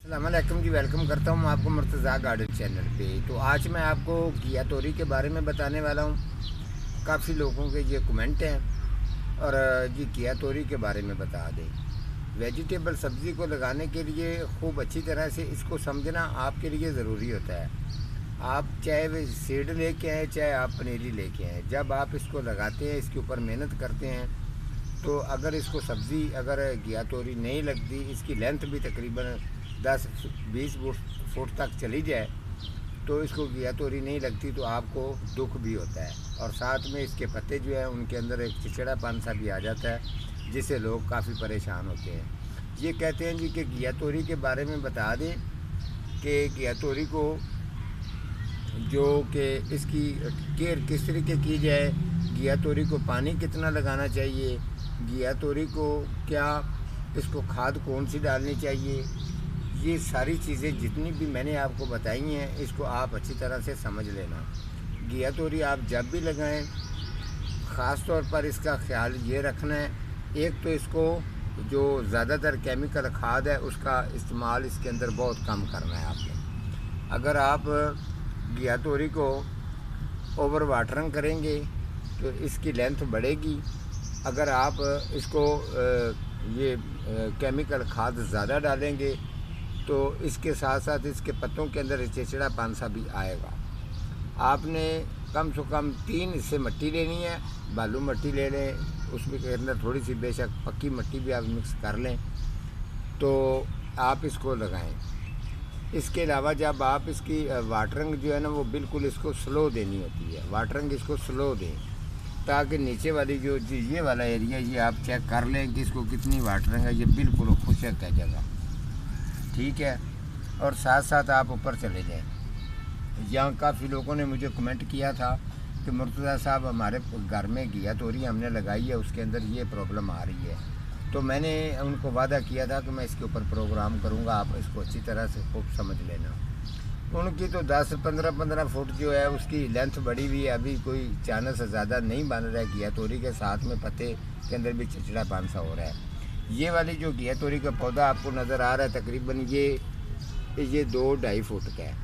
अस्सलामुअलैकुम जी, वेलकम करता हूँ आपको मुर्तज़ा गार्डन चैनल पे। तो आज मैं आपको घिया तोरी के बारे में बताने वाला हूँ। काफ़ी लोगों के ये कमेंट हैं और जी घिया तोरी के बारे में बता दें। वेजिटेबल सब्ज़ी को लगाने के लिए खूब अच्छी तरह से इसको समझना आपके लिए ज़रूरी होता है। आप चाहे वे सीड लेके आएँ, चाहे आप पनीरी लेके आएँ, जब आप इसको लगाते हैं, इसके ऊपर मेहनत करते हैं, तो अगर इसको सब्ज़ी अगर घिया तोरी नहीं लगती, इसकी लेंथ भी तकरीबन 10-20 फुट तक चली जाए, तो इसको घिया तोरी नहीं लगती, तो आपको दुख भी होता है। और साथ में इसके पत्ते जो है उनके अंदर एक चिड़चिड़ापन सा भी आ जाता है, जिससे लोग काफ़ी परेशान होते हैं। ये कहते हैं जी कि घिया तोरी के बारे में बता दें कि घिया तोरी को जो कि इसकी केयर किस तरीके की जाए, घिया तोरी को पानी कितना लगाना चाहिए, घिया तोरी को क्या इसको खाद कौन सी डालनी चाहिए, ये सारी चीज़ें जितनी भी मैंने आपको बताई हैं, इसको आप अच्छी तरह से समझ लेना। घिया तोरी आप जब भी लगाएं, ख़ास तौर पर इसका ख्याल ये रखना है, एक तो इसको जो ज़्यादातर केमिकल खाद है उसका इस्तेमाल इसके अंदर बहुत कम करना है आपने। अगर आप घिया तोरी को ओवर वाटरिंग करेंगे तो इसकी लेंथ बढ़ेगी। अगर आप इसको ये केमिकल खाद ज़्यादा डालेंगे तो इसके साथ साथ इसके पत्तों के अंदर चिड़चिड़ापन सा भी आएगा। आपने कम से कम 3 हिस्से मिट्टी लेनी है, बालू मिट्टी ले लें, उसमें के अंदर थोड़ी सी बेशक पक्की मिट्टी भी आप मिक्स कर लें, तो आप इसको लगाएं। इसके अलावा जब आप इसकी वाटरिंग जो है ना, वो बिल्कुल इसको स्लो देनी होती है। वाटरिंग इसको स्लो दें ताकि नीचे वाली जो ये वाला एरिया ये आप चेक कर लें कि इसको कितनी वाटरिंग है। ये बिल्कुल खुशक है जगह, ठीक है। और साथ साथ आप ऊपर चले जाएं। यहाँ काफ़ी लोगों ने मुझे कमेंट किया था कि मुर्तज़ा साहब हमारे घर में घिया तोरी हमने लगाई है, उसके अंदर ये प्रॉब्लम आ रही है। तो मैंने उनको वादा किया था कि मैं इसके ऊपर प्रोग्राम करूँगा, आप इसको अच्छी तरह से खूब समझ लेना। उनकी तो 10-15 फुट जो है उसकी लेंथ बढ़ी हुई है, अभी कोई चानस से ज़्यादा नहीं बन रहा है। घिया तोरी के साथ में पत्ते के अंदर भी चिड़चिड़ापन सा हो रहा है। ये वाली जो घिया तोरी का पौधा आपको नज़र आ रहा है, तकरीबन ये 2-2.5 फुट का है।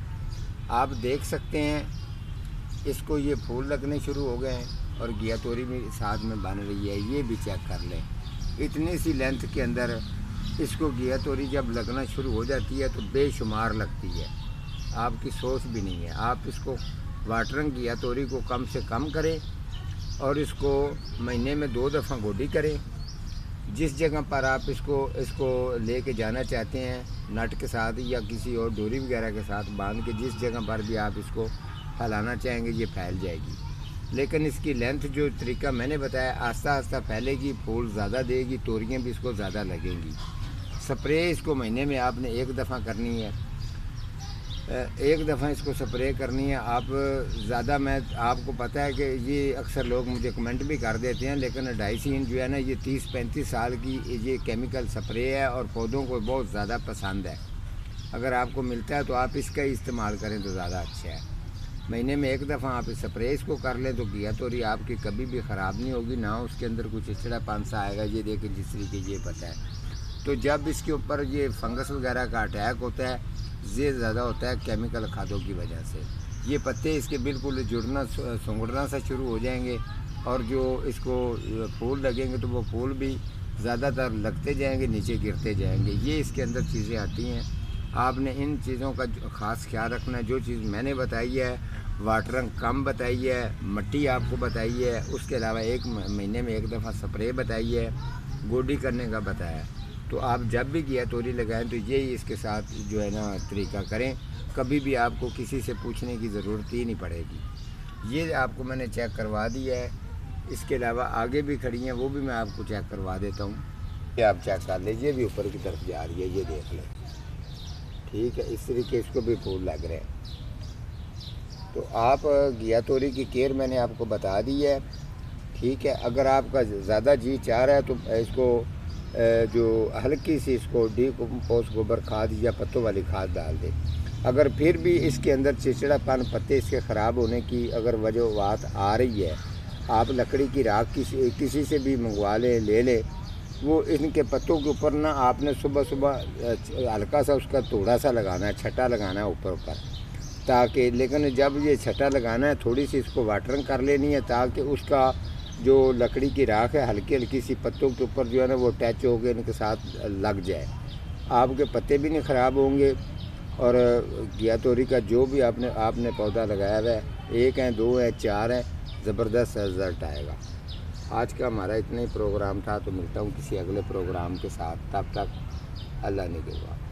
आप देख सकते हैं इसको ये फूल लगने शुरू हो गए हैं और घिया तोरी भी साथ में बन रही है। ये भी चेक कर लें, इतनी सी लेंथ के अंदर इसको घिया तोरी जब लगना शुरू हो जाती है तो बेशुमार लगती है, आपकी सोच भी नहीं है। आप इसको वाटरिंग घिया तोरी को कम से कम करें और इसको महीने में 2 दफ़ा गोडी करें। जिस जगह पर आप इसको लेके जाना चाहते हैं नट के साथ या किसी और डोरी वगैरह के साथ बांध के, जिस जगह पर भी आप इसको फैलाना चाहेंगे ये फैल जाएगी। लेकिन इसकी लेंथ जो तरीका मैंने बताया, आस्ता आस्ता फैलेगी, फूल ज़्यादा देगी, तोरियाँ भी इसको ज़्यादा लगेंगी। स्प्रे इसको महीने में आपने 1 दफ़ा करनी है, 1 दफ़ा इसको स्प्रे करनी है। आप ज़्यादा, मैं आपको पता है कि ये अक्सर लोग मुझे कमेंट भी कर देते हैं, लेकिन डाइसिन जो है ना, ये 30-35 साल की ये केमिकल स्प्रे है और पौधों को बहुत ज़्यादा पसंद है। अगर आपको मिलता है तो आप इसका इस्तेमाल करें तो ज़्यादा अच्छा है। महीने में 1 दफ़ा आप स्प्रे इसको कर लें तो घिया तोरी आपकी कभी भी ख़राब नहीं होगी, ना उसके अंदर कुछ चिड़चिड़ापन सा आएगा। ये देखें जिस तरीके ये पता है। तो जब इसके ऊपर ये फंगस वगैरह का अटैक होता है, ये ज़्यादा होता है केमिकल खादों की वजह से। ये पत्ते इसके बिल्कुल जुड़ना सुंगड़ना सा शुरू हो जाएंगे और जो इसको फूल लगेंगे तो वो फूल भी ज़्यादातर लगते जाएंगे, नीचे गिरते जाएंगे। ये इसके अंदर चीज़ें आती हैं। आपने इन चीज़ों का ख़ास ख्याल रखना है। जो चीज़ मैंने बताई है, वाटरिंग कम बताई है, मिट्टी आपको बताई है, उसके अलावा 1 महीने में 1 दफ़ा स्प्रे बताई है, गोडी करने का बताया। तो आप जब भी घिया तोरी लगाएं तो यही इसके साथ जो है ना तरीका करें, कभी भी आपको किसी से पूछने की ज़रूरत ही नहीं पड़ेगी। ये आपको मैंने चेक करवा दिया है। इसके अलावा आगे भी खड़ी हैं, वो भी मैं आपको चेक करवा देता हूँ। ये आप चेक कर लीजिए, भी ऊपर की तरफ जा रही है, ये देख लें, ठीक है। इस तरीके इसको भी फूल लग रहे हैं। तो आप घिया तोरी की केयर मैंने आपको बता दी है, ठीक है। अगर आपका ज़्यादा जी चाह रहा है तो इसको जो हल्की सी इसको डीकम्पोस्ट गोबर खाद या पत्तों वाली खाद डाल दें। अगर फिर भी इसके अंदर चिड़चिड़ापन, पत्ते इसके ख़राब होने की अगर वजूहत आ रही है, आप लकड़ी की राख किसी से भी मंगवा लें, ले लें, وہ ان کے پتوں کے اوپر نا آپ نے صبح صبح ہلکا سا اس کا توڑا سا لگانا ہے، چھٹا لگانا ہے اوپر تاکہ، لیکن جب یہ چھٹا لگانا ہے تھوڑی سی اس کو واٹرنگ کر لینی ہے تاکہ اس کا جو لکڑی کی راکھ ہے ہلکی ہلکی سی پتوں کے اوپر جو ہے نا وہ ٹچ ہو کے ان کے ساتھ لگ جائے، آپ کے پتے بھی نہیں خراب ہوں گے۔ اور گھیا توری کا جو بھی آپ نے پودا لگایا ہوا ہے، 1 ہے 2 ہے 4 ہے، زبردست رزلٹ آئے گا۔ آج کا ہمارا اتنا ہی پروگرام تھا، تو ملتا ہوں کسی اگلے پروگرام کے ساتھ، تب تک اللہ نگہبان۔